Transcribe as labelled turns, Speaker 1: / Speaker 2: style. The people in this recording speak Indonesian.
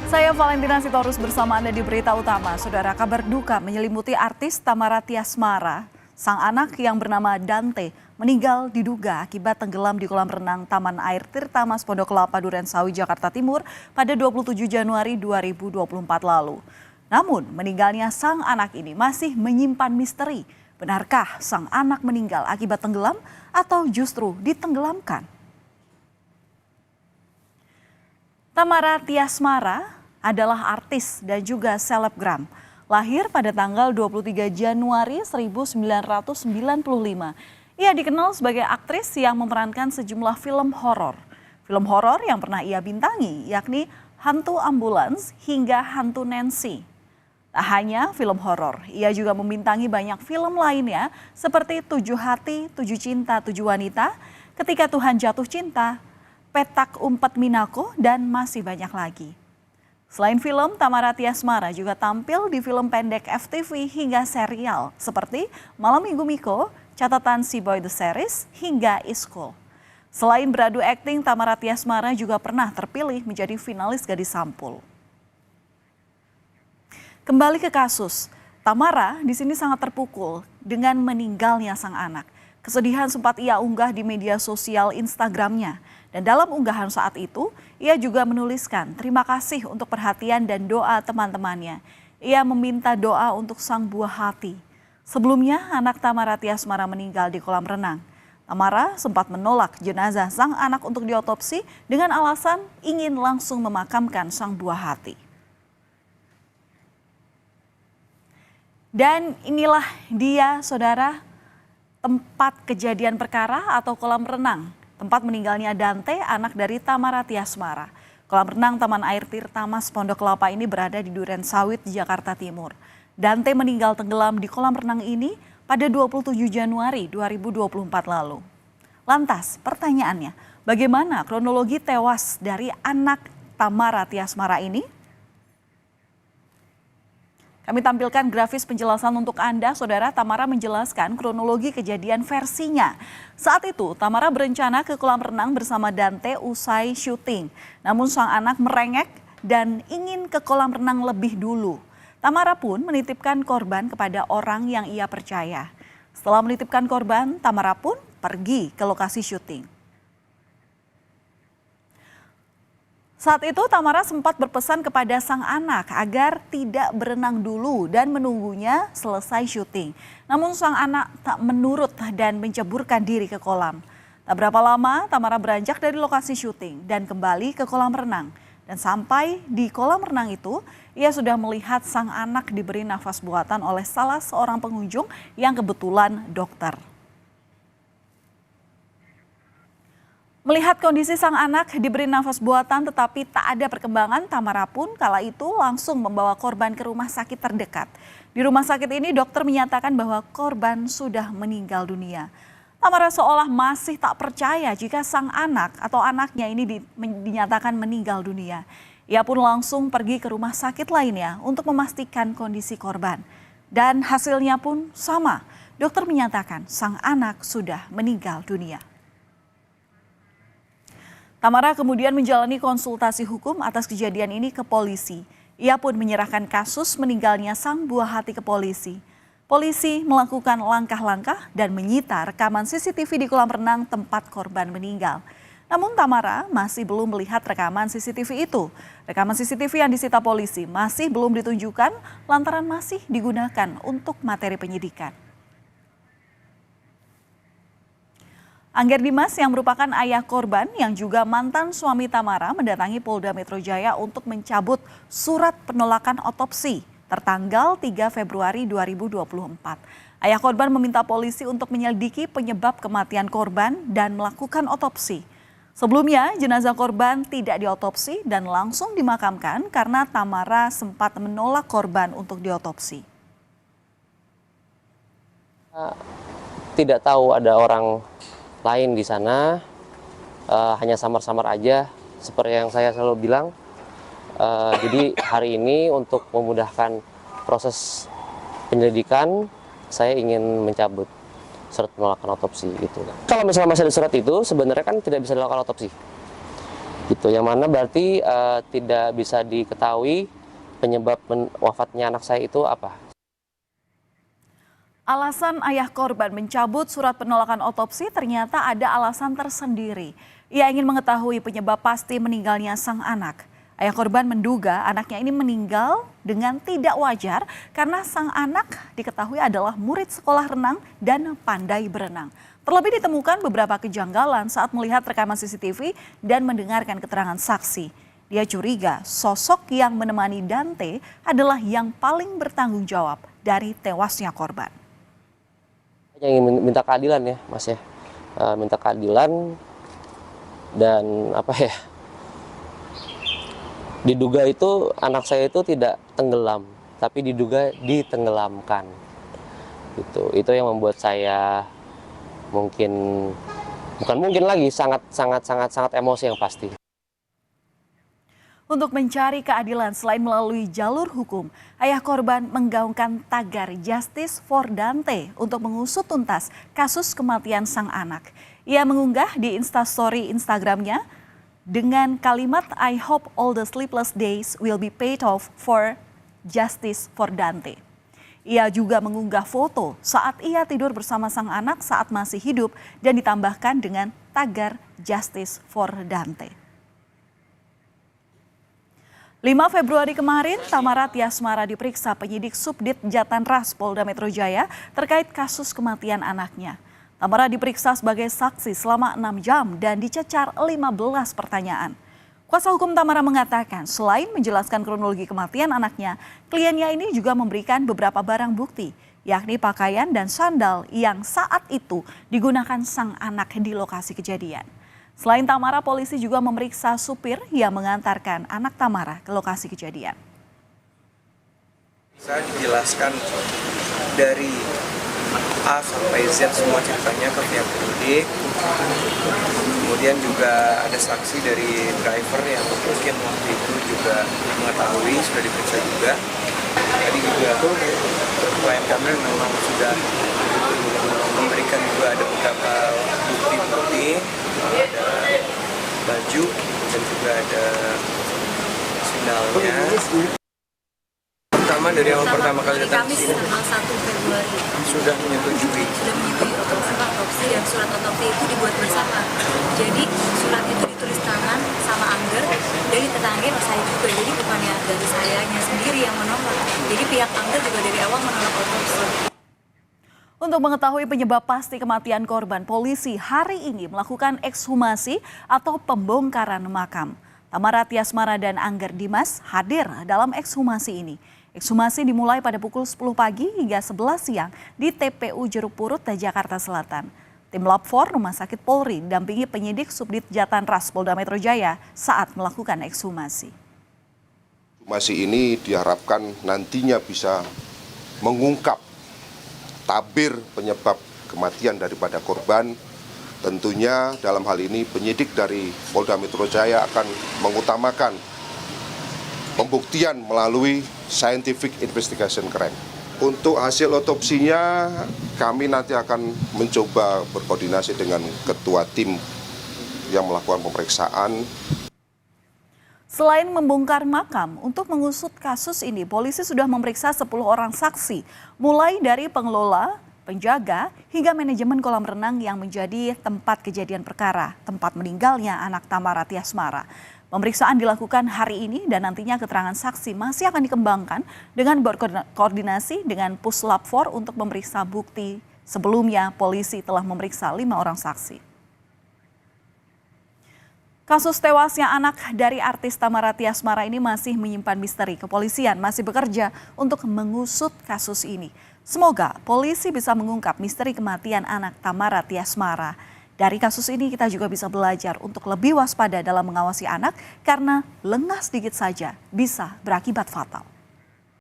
Speaker 1: Saya Valentina Sitorus bersama Anda di Berita Utama. Saudara, kabar duka menyelimuti artis Tamara Tiasmara. Sang anak yang bernama Dante meninggal diduga akibat tenggelam di kolam renang Taman Air Tirta Mas Pondok Kelapa Durensawi, Jakarta Timur pada 27 Januari 2024 lalu. Namun meninggalnya sang anak ini masih menyimpan misteri. Benarkah sang anak meninggal akibat tenggelam atau justru ditenggelamkan? Tamara Tiasmara adalah artis dan juga selebgram. Lahir pada tanggal 23 Januari 1995. Ia dikenal sebagai aktris yang memerankan sejumlah film horor. Film horor yang pernah ia bintangi yakni Hantu Ambulans hingga Hantu Nancy. Tak hanya film horor, ia juga membintangi banyak film lainnya seperti 7 Hati, 7 Cinta, 7 Wanita, Ketika Tuhan Jatuh Cinta, Petak Umpet Minako, dan masih banyak lagi. Selain film, Tamara Tiasmara juga tampil di film pendek FTV hingga serial seperti Malam Minggu Miko, Catatan Si Boy The Series, hingga Iskul. Selain beradu akting, Tamara Tiasmara juga pernah terpilih menjadi finalis Gadis Sampul. Kembali ke kasus, Tamara di sini sangat terpukul dengan meninggalnya sang anak. Kesedihan sempat ia unggah di media sosial Instagramnya. Dan dalam unggahan saat itu, ia juga menuliskan terima kasih untuk perhatian dan doa teman-temannya. Ia meminta doa untuk sang buah hati. Sebelumnya, anak Tamara Tiasmara meninggal di kolam renang. Tamara sempat menolak jenazah sang anak untuk diotopsi dengan alasan ingin langsung memakamkan sang buah hati. Dan inilah dia, saudara, tempat kejadian perkara atau kolam renang. Tempat meninggalnya Dante, anak dari Tamara Tiasmara. Kolam renang Taman Air Tirta Mas Pondok Kelapa ini berada di Durensawit, Jakarta Timur. Dante meninggal tenggelam di kolam renang ini pada 27 Januari 2024 lalu. Lantas pertanyaannya, bagaimana kronologi tewas dari anak Tamara Tiasmara ini? Kami tampilkan grafis penjelasan untuk Anda, saudara. Tamara menjelaskan kronologi kejadian versinya. Saat itu, Tamara berencana ke kolam renang bersama Dante usai syuting. Namun sang anak merengek dan ingin ke kolam renang lebih dulu. Tamara pun menitipkan korban kepada orang yang ia percaya. Setelah menitipkan korban, Tamara pun pergi ke lokasi syuting. Saat itu Tamara sempat berpesan kepada sang anak agar tidak berenang dulu dan menunggunya selesai syuting. Namun sang anak tak menurut dan menceburkan diri ke kolam. Tak berapa lama Tamara beranjak dari lokasi syuting dan kembali ke kolam renang. Dan sampai di kolam renang itu, ia sudah melihat sang anak diberi nafas buatan oleh salah seorang pengunjung yang kebetulan dokter. Melihat kondisi sang anak diberi nafas buatan tetapi tak ada perkembangan, Tamara pun kala itu langsung membawa korban ke rumah sakit terdekat. Di rumah sakit ini dokter menyatakan bahwa korban sudah meninggal dunia. Tamara seolah masih tak percaya jika sang anak atau anaknya ini dinyatakan meninggal dunia. Ia pun langsung pergi ke rumah sakit lainnya untuk memastikan kondisi korban. Dan hasilnya pun sama, dokter menyatakan sang anak sudah meninggal dunia. Tamara kemudian menjalani konsultasi hukum atas kejadian ini ke polisi. Ia pun menyerahkan kasus meninggalnya sang buah hati ke polisi. Polisi melakukan langkah-langkah dan menyita rekaman CCTV di kolam renang tempat korban meninggal. Namun Tamara masih belum melihat rekaman CCTV itu. Rekaman CCTV yang disita polisi masih belum ditunjukkan lantaran masih digunakan untuk materi penyidikan. Angger Dimas yang merupakan ayah korban yang juga mantan suami Tamara mendatangi Polda Metro Jaya untuk mencabut surat penolakan otopsi tertanggal 3 Februari 2024. Ayah korban meminta polisi untuk menyelidiki penyebab kematian korban dan melakukan otopsi. Sebelumnya jenazah korban tidak diotopsi dan langsung dimakamkan karena Tamara sempat menolak korban untuk diotopsi.
Speaker 2: Tidak tahu ada orang lain di sana, hanya samar-samar aja seperti yang saya selalu bilang. Jadi hari ini untuk memudahkan proses penyelidikan, saya ingin mencabut surat penolakan otopsi gitu. Kalau misalnya masih ada surat itu, sebenarnya kan tidak bisa dilakukan otopsi. Gitu, yang mana berarti tidak bisa diketahui penyebab wafatnya anak saya itu apa.
Speaker 1: Alasan ayah korban mencabut surat penolakan otopsi ternyata ada alasan tersendiri. Ia ingin mengetahui penyebab pasti meninggalnya sang anak. Ayah korban menduga anaknya ini meninggal dengan tidak wajar karena sang anak diketahui adalah murid sekolah renang dan pandai berenang. Terlebih ditemukan beberapa kejanggalan saat melihat rekaman CCTV dan mendengarkan keterangan saksi. Dia curiga sosok yang menemani Dante adalah yang paling bertanggung jawab dari tewasnya korban.
Speaker 2: Yang ingin minta keadilan ya Mas ya, minta keadilan dan diduga itu anak saya itu tidak tenggelam, tapi diduga ditenggelamkan. Itu yang membuat saya bukan mungkin lagi sangat emosi yang pasti.
Speaker 1: Untuk mencari keadilan selain melalui jalur hukum, ayah korban menggaungkan tagar Justice for Dante untuk mengusut tuntas kasus kematian sang anak. Ia mengunggah di Instastory Instagramnya dengan kalimat I hope all the sleepless days will be paid off for Justice for Dante. Ia juga mengunggah foto saat ia tidur bersama sang anak saat masih hidup dan ditambahkan dengan tagar Justice for Dante. 5 Februari kemarin, Tamara Tiasmara diperiksa penyidik Subdit Jatanras Polda Metro Jaya terkait kasus kematian anaknya. Tamara diperiksa sebagai saksi selama 6 jam dan dicecar 15 pertanyaan. Kuasa hukum Tamara mengatakan selain menjelaskan kronologi kematian anaknya, kliennya ini juga memberikan beberapa barang bukti, yakni pakaian dan sandal yang saat itu digunakan sang anak di lokasi kejadian. Selain Tamara, polisi juga memeriksa supir yang mengantarkan anak Tamara ke lokasi kejadian.
Speaker 3: Bisa dijelaskan dari A sampai Z semua ceritanya ke pihak penyidik. Kemudian juga ada saksi dari driver yang mungkin waktu itu juga mengetahui, sudah diperiksa juga. Tadi juga klien kami memang sudah memberikan juga ada beberapa bukti-bukti, ada baju dan juga ada sandalnya. Pertama dari awal pertama kali datang ke sini
Speaker 4: tanggal 1 Februari
Speaker 3: sudah menyetujui
Speaker 4: otopsi dan surat otopsi itu dibuat bersama. Jadi surat itu ditulis tangan sama Angger dari tetangga saya juga. Jadi bukannya dari sayanya sendiri yang menolak. Jadi pihak Angger juga dari awal menolak otopsi.
Speaker 1: Untuk mengetahui penyebab pasti kematian korban, polisi hari ini melakukan ekshumasi atau pembongkaran makam. Tamara Tiasmara dan Angger Dimas hadir dalam ekshumasi ini. Ekshumasi dimulai pada pukul 10 pagi hingga 11 siang di TPU Jeruk Purut, Jakarta Selatan. Tim Lab 4 Rumah Sakit Polri dampingi penyidik Subdit Jatanras Polda Metro Jaya saat melakukan ekshumasi.
Speaker 5: Ekshumasi ini diharapkan nantinya bisa mengungkap tabir penyebab kematian daripada korban. Tentunya dalam hal ini penyidik dari Polda Metro Jaya akan mengutamakan pembuktian melalui scientific investigation crime. Untuk hasil otopsinya kami nanti akan mencoba berkoordinasi dengan ketua tim yang melakukan pemeriksaan.
Speaker 1: Selain membongkar makam, untuk mengusut kasus ini, polisi sudah memeriksa 10 orang saksi, mulai dari pengelola, penjaga, hingga manajemen kolam renang yang menjadi tempat kejadian perkara, tempat meninggalnya anak Tamara Tiasmara. Pemeriksaan dilakukan hari ini dan nantinya keterangan saksi masih akan dikembangkan dengan berkoordinasi dengan Puslap 4 untuk memeriksa bukti. Sebelumnya, polisi telah memeriksa 5 orang saksi. Kasus tewasnya anak dari artis Tamara Tiasmara ini masih menyimpan misteri. Kepolisian masih bekerja untuk mengusut kasus ini. Semoga polisi bisa mengungkap misteri kematian anak Tamara Tiasmara. Dari kasus ini kita juga bisa belajar untuk lebih waspada dalam mengawasi anak karena lengah sedikit saja bisa berakibat fatal.